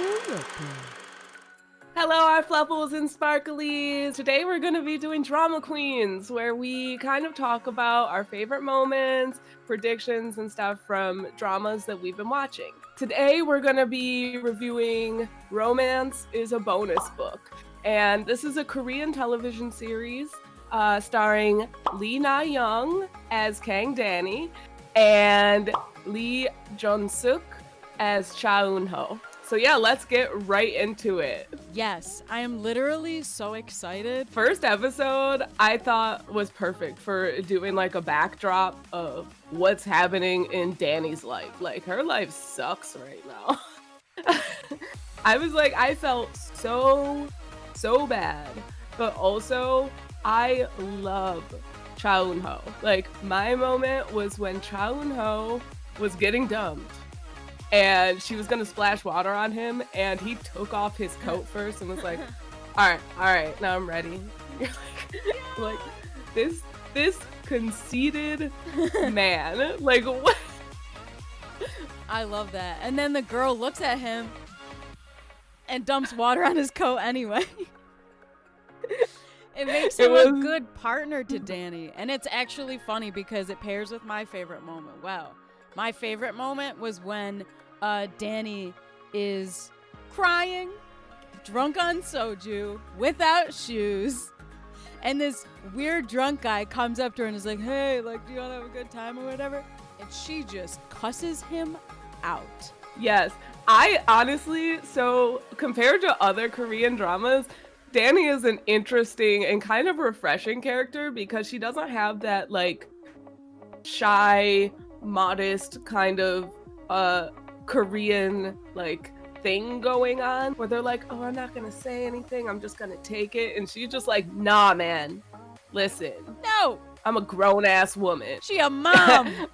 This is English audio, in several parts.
BuYeoPro. Hello, our fluffles and sparklies! Today we're going to be doing Drama Queens, where we kind of talk about our favorite moments, predictions, and stuff from dramas that we've been watching. Today we're going to be reviewing Romance is a Bonus Book, and this is a Korean television series starring Lee Na-young as Kang Dani and Lee Jun-suk as Cha Eun-ho. So yeah, let's get right into it. Yes, I am literally so excited. First episode, I thought was perfect for doing like a backdrop of what's happening in Dani's life. Like her life sucks right now. I felt so bad, but also I love Cha Eun-ho. Like my moment was when Cha Eun-ho was getting dumped. And she was gonna splash water on him, and he took off his coat first and was like, all right, now I'm ready. You're like this conceited man. Like, what? I love that. And then the girl looks at him and dumps water on his coat anyway. It makes him a good partner to Dani. And it's actually funny because it pairs with my favorite moment. Wow. My favorite moment was when Dani is crying, drunk on soju, without shoes, and this weird drunk guy comes up to her and is like, hey, like, do you want to have a good time or whatever? And she just cusses him out. Yes. I honestly, so compared to other Korean dramas, Dani is an interesting and kind of refreshing character because she doesn't have that, like, shy, modest kind of Korean like thing going on where they're like, oh, I'm not gonna say anything, I'm just gonna take it, and she's just like, nah man, listen, no, I'm a grown-ass woman. She a mom.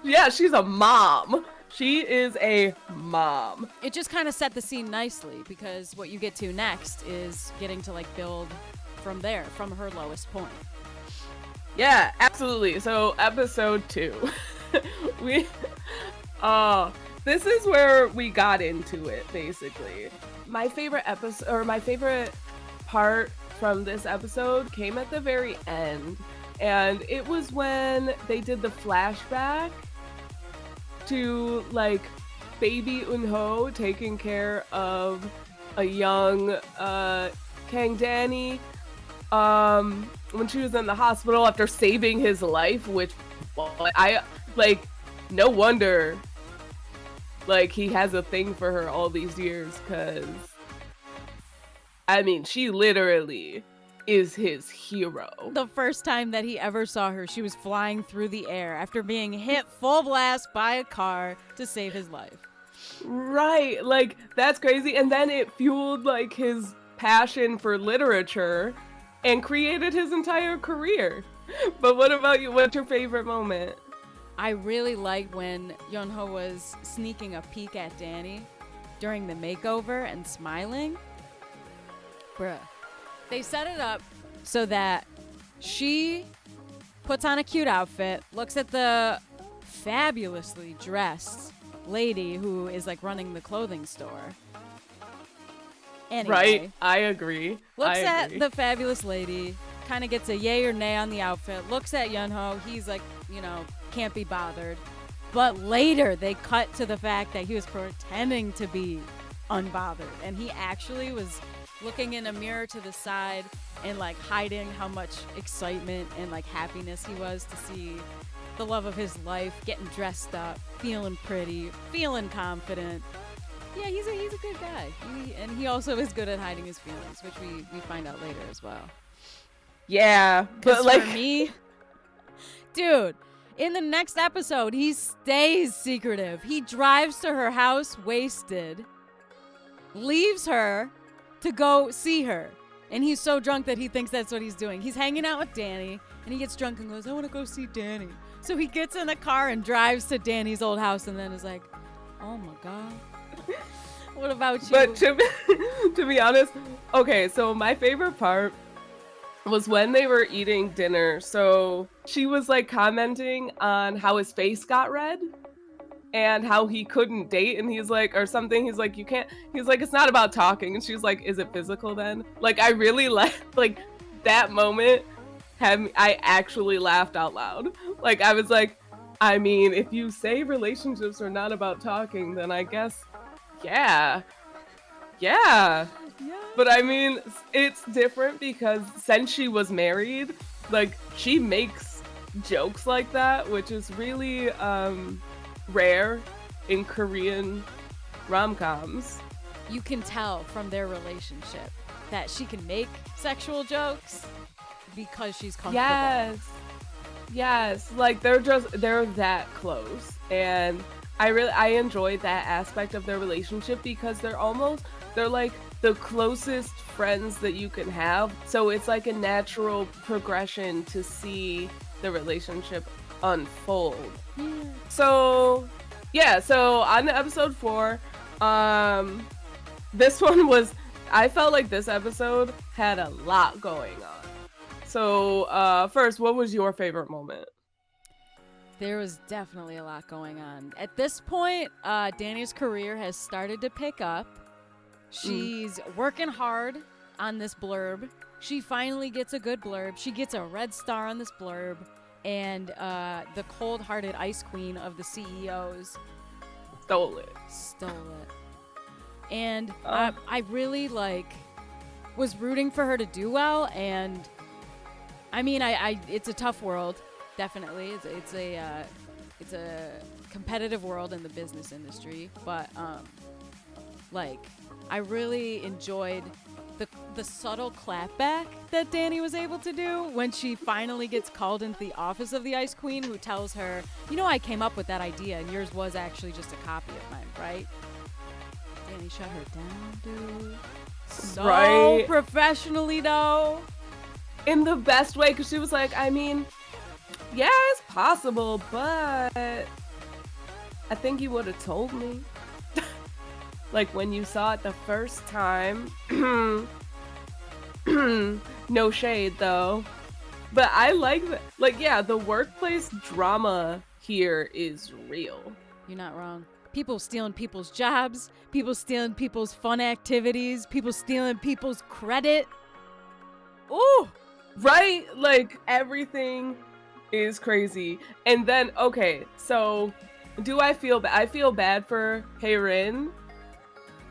Yeah, she's a mom. She is a mom. It just kind of set the scene nicely because what you get to next is getting to like build from there, from her lowest point. Yeah, absolutely. So episode 2. This is where we got into it, basically. My favorite episode, or my favorite part from this episode came at the very end. And it was when they did the flashback to, like, baby Eun-ho taking care of a young Kang Dani when she was in the hospital after saving his life, which, well, I, like, no wonder, like, he has a thing for her all these years, because, I mean, she literally is his hero. The first time that he ever saw her, she was flying through the air after being hit full blast by a car to save his life. Right, like, that's crazy, and then it fueled, like, his passion for literature and created his entire career. But what about you? What's your favorite moment? I really liked when Eun-ho was sneaking a peek at Dani during the makeover and smiling. Bruh. They set it up so that she puts on a cute outfit, looks at the fabulously dressed lady who is like running the clothing store. Anyway, right, I agree. Looks at the fabulous lady, kind of gets a yay or nay on the outfit, looks at Eun-ho, he's like, you know, can't be bothered. But later they cut to the fact that he was pretending to be unbothered, and he actually was looking in a mirror to the side and like hiding how much excitement and like happiness he was to see the love of his life, getting dressed up, feeling pretty, feeling confident. Yeah, he's a good guy. And he also is good at hiding his feelings, which we find out later as well. Yeah, but like, for me, dude, in the next episode, he stays secretive. He drives to her house wasted, leaves her to go see her. And he's so drunk that he thinks that's what he's doing. He's hanging out with Dani, and he gets drunk and goes, I want to go see Dani. So he gets in the car and drives to Dani's old house and then is like, oh my God. What about you? But to be honest, okay, so my favorite part was when they were eating dinner. So she was like commenting on how his face got red. and how he couldn't date, and he's like, or something, he's like, you can't, he's like, it's not about talking, and she's like, is it physical then? Like, I really like that moment had me, I actually laughed out loud. Like, I was like, I mean, if you say relationships are not about talking, then I guess, yeah, yeah. Yeah. But I mean, it's different because since she was married, like, she makes jokes like that, which is really rare in Korean rom-coms. You can tell from their relationship that she can make sexual jokes because she's comfortable. Yes, like they're that close, and I enjoy that aspect of their relationship because they're like the closest friends that you can have. So it's like a natural progression to see the relationship unfold. Yeah. So on to episode 4, this one was, I felt like this episode had a lot going on. So, first, what was your favorite moment? There was definitely a lot going on. At this point, Dani's career has started to pick up. She's working hard on this blurb. She finally gets a good blurb. She gets a red star on this blurb. And the cold-hearted ice queen of the CEOs Stole it. And I really, was rooting for her to do well. And, I mean, it's a tough world, definitely. It's a competitive world in the business industry. But, I really enjoyed the subtle clapback that Dani was able to do when she finally gets called into the office of the Ice Queen, who tells her, you know, I came up with that idea, and yours was actually just a copy of mine, right? Dani shut her down, dude. So right. Professionally, though. In the best way, because she was like, I mean, yeah, it's possible, but I think you would have told me. Like, when you saw it the first time. No shade, though. But I like that. Like, yeah, the workplace drama here is real. You're not wrong. People stealing people's jobs. People stealing people's fun activities. People stealing people's credit. Ooh! Right? Like, everything is crazy. And then, okay, so do I feel bad? I feel bad for Hae-rin.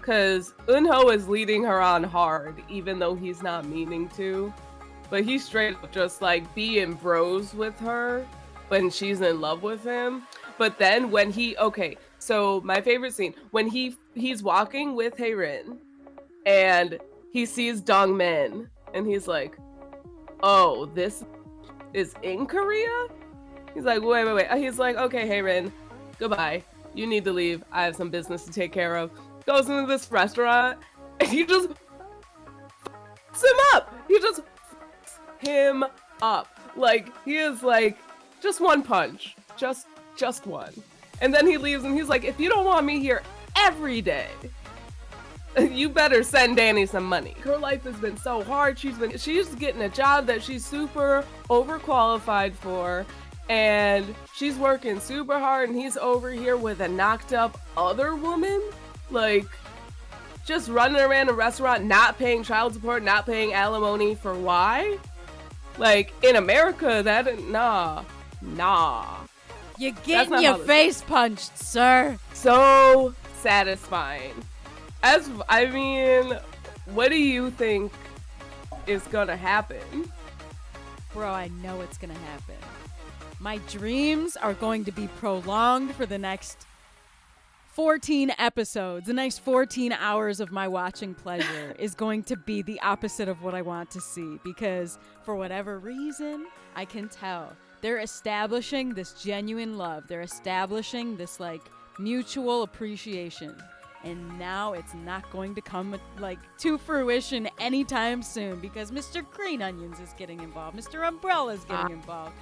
Because Eunho is leading her on hard, even though he's not meaning to. But he's straight up just like being bros with her when she's in love with him. But then when so my favorite scene, when he's walking with Hae-rin and he sees Dongmin and he's like, oh, this is in Korea? He's like, wait. He's like, okay, Hae-rin, goodbye. You need to leave. I have some business to take care of. Goes into this restaurant and he just f***s him up. He just f***s him up. Like, he is like, just one punch. Just one. And then he leaves and he's like, if you don't want me here every day, you better send Dani some money. Her life has been so hard. She's getting a job that she's super overqualified for. And she's working super hard and he's over here with a knocked up other woman. Like, just running around a restaurant, not paying child support, not paying alimony for why? Like, in America, nah. You're getting your face punched, sir. So satisfying. What do you think is gonna happen? Bro, I know it's gonna happen. My dreams are going to be prolonged for the next 14 episodes. The next 14 hours of my watching pleasure is going to be the opposite of what I want to see, because for whatever reason, I can tell they're establishing this genuine love. They're establishing this mutual appreciation. And now it's not going to come to fruition anytime soon, because Mr. Green Onions is getting involved. Mr. Umbrella is getting involved.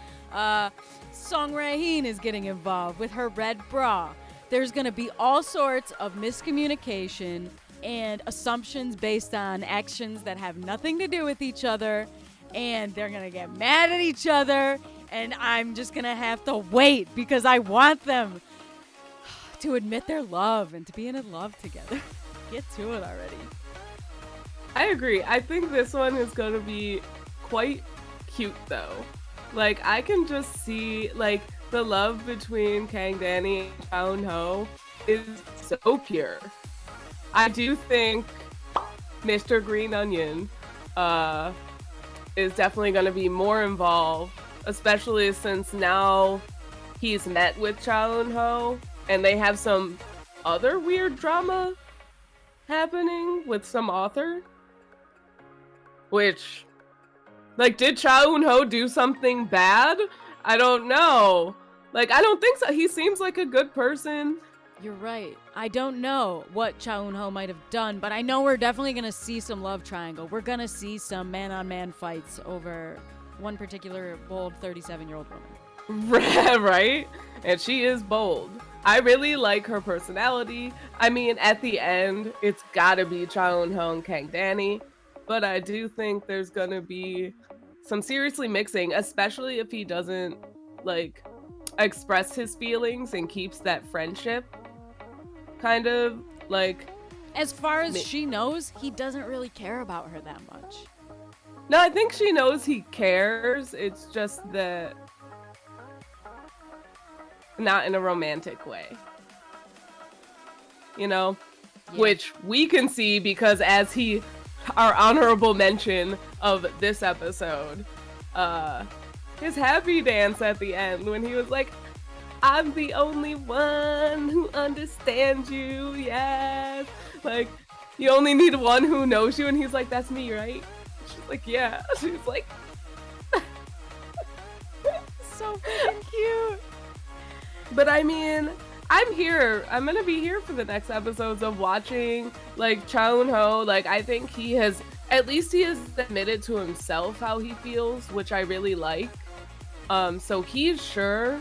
Song Rae-hin is getting involved with her red bra. There's going to be all sorts of miscommunication and assumptions based on actions that have nothing to do with each other. And they're going to get mad at each other. And I'm just going to have to wait because I want them to admit their love and to be in love together. Get to it already. I agree. I think this one is going to be quite cute, though. Like, I can just see, like, the love between Kang Dani and Cha Eun-ho is so pure. I do think Mr. Green Onion is definitely going to be more involved, especially since now he's met with Cha Eun-ho, and they have some other weird drama happening with some author. Which, like, did Cha Eun-ho do something bad? I don't know. Like, I don't think so. He seems like a good person. You're right. I don't know what Cha Eun-ho might have done, but I know we're definitely going to see some love triangle. We're going to see some man-on-man fights over one particular bold 37-year-old woman. Right? And she is bold. I really like her personality. I mean, at the end, it's gotta be Cha Eun-ho and Kang Dani. But I do think there's gonna be some seriously mixing, especially if he doesn't, like, express his feelings and keeps that friendship kind of, like... As far as she knows, he doesn't really care about her that much. No, I think she knows he cares. It's just that... not in a romantic way. You know? Yeah. Which we can see because as our honorable mention of this episode, his happy dance at the end when he was like, I'm the only one who understands you, yes. Like, you only need one who knows you, and he's like, that's me, right? She's like, yeah. She's like... so freaking cute. But I mean, I'm here. I'm gonna be here for the next episodes of watching, like, Cha Eun-ho. Like, I think he has admitted to himself how he feels, which I really like. So he's sure.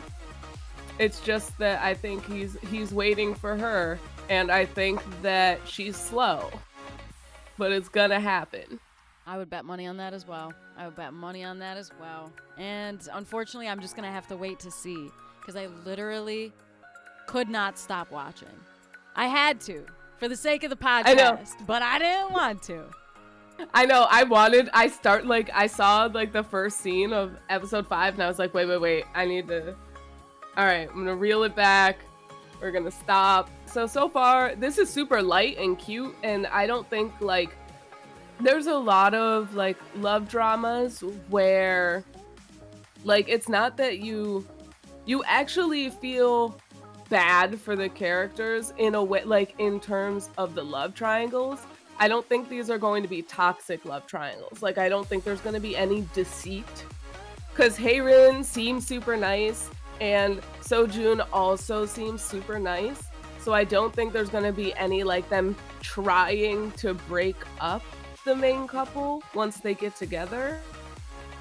It's just that I think he's waiting for her, and I think that she's slow. But it's gonna happen. I would bet money on that as well. And unfortunately, I'm just gonna have to wait to see. Because I literally could not stop watching. I had to, for the sake of the podcast, but I didn't want to. I know, I saw, like, the first scene of episode 5, and I was like, wait, I need to, alright, I'm gonna reel it back, we're gonna stop. So far, this is super light and cute, and I don't think, like, there's a lot of, like, love dramas where, like, it's not that you actually feel bad for the characters in a way, like, in terms of the love triangles. I don't think these are going to be toxic love triangles. Like, I don't think there's going to be any deceit. Because Haerin seems super nice, and Sojun also seems super nice. So I don't think there's going to be any, like, them trying to break up the main couple once they get together,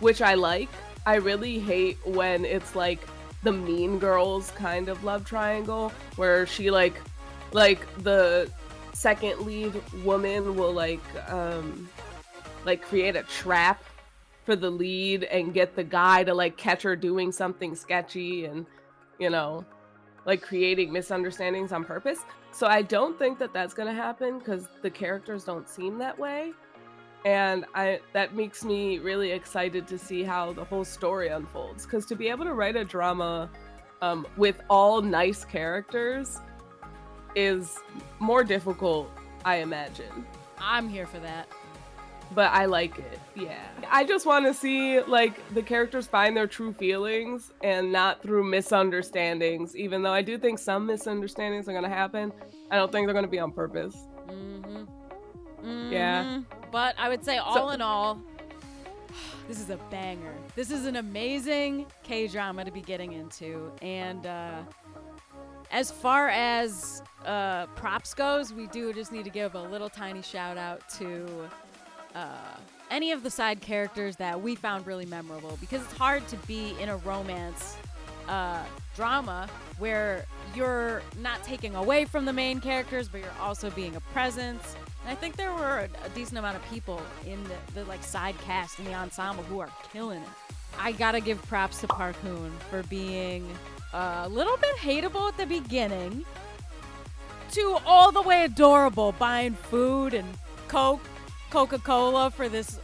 which I like. I really hate when it's, like, the Mean Girls kind of love triangle where she like the second lead woman will like create a trap for the lead and get the guy to like catch her doing something sketchy and, you know, like creating misunderstandings on purpose. So I don't think that that's gonna happen because the characters don't seem that way. And that makes me really excited to see how the whole story unfolds. Because to be able to write a drama with all nice characters is more difficult, I imagine. I'm here for that. But I like it, yeah. I just want to see, like, the characters find their true feelings and not through misunderstandings. Even though I do think some misunderstandings are going to happen, I don't think they're going to be on purpose. Yeah. But I would say all in all, this is a banger. This is an amazing K-drama to be getting into. And as far as props goes, we do just need to give a little tiny shout out to any of the side characters that we found really memorable. Because it's hard to be in a romance drama where you're not taking away from the main characters, but you're also being a presence. And I think there were a decent amount of people in the like side cast in the ensemble who are killing it. I gotta give props to Park Hoon for being a little bit hateable at the beginning, to all the way adorable, buying food and Coca-Cola for this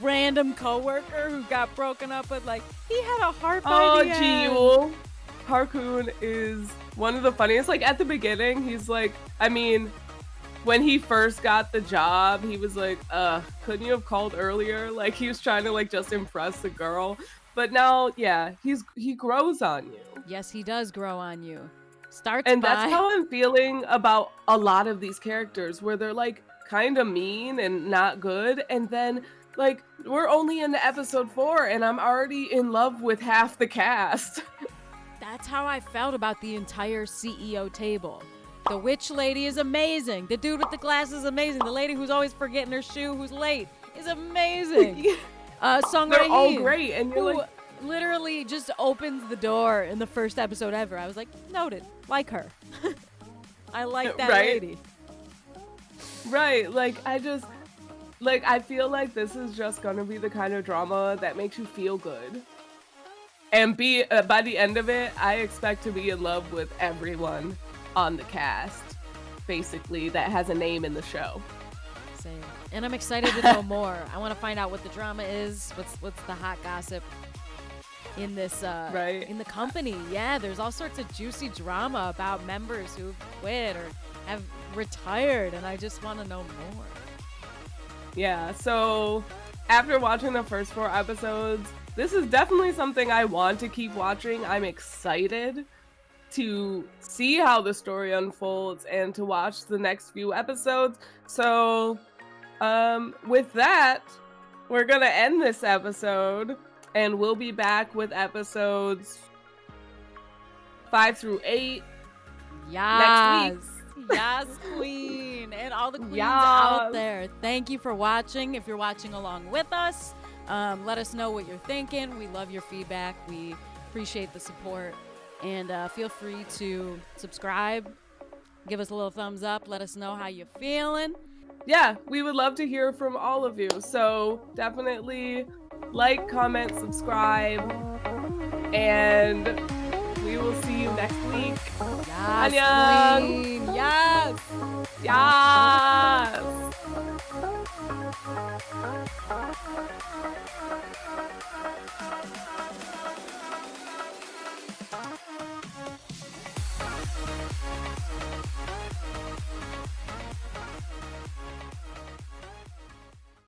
random coworker who got broken up with. Like, he had a heart by the end. Jewel. Harkoon is one of the funniest. Like, at the beginning, he's like, I mean, when he first got the job, he was like, couldn't you have called earlier? Like, he was trying to, like, just impress the girl. But now, yeah, he grows on you. Yes, he does grow on you. And that's how I'm feeling about a lot of these characters, where they're, like, kind of mean and not good. And then, like, we're only in episode 4, and I'm already in love with half the cast. That's how I felt about the entire CEO table. The witch lady is amazing. The dude with the glasses is amazing. The lady who's always forgetting her shoe, who's late, is amazing. Song They're Rahim, all great, and you're who like, literally just opens the door in the first episode ever. I was like, noted, like her. I like that lady. Right, like, I feel like this is just gonna be the kind of drama that makes you feel good. And by the end of it, I expect to be in love with everyone on the cast, basically, that has a name in the show. Same. And I'm excited to know more. I want to find out what the drama is. What's the hot gossip in this in the company? Yeah, there's all sorts of juicy drama about members who've quit or have retired, and I just want to know more. Yeah, so after watching the first 4 episodes, this is definitely something I want to keep watching. I'm excited to see how the story unfolds and to watch the next few episodes. So, with that, we're gonna end this episode, and we'll be back with episodes 5 through 8 next week. Yes, queen. And all the queens out there, thank you for watching. If you're watching along with us, let us know what you're thinking. We love your feedback. We appreciate the support. And feel free to subscribe, give us a little thumbs up, let us know how you're feeling. Yeah, we would love to hear from all of you. So definitely like, comment, subscribe, and we will see you next week. Yes, Annyeong. queen. Yes. Yes.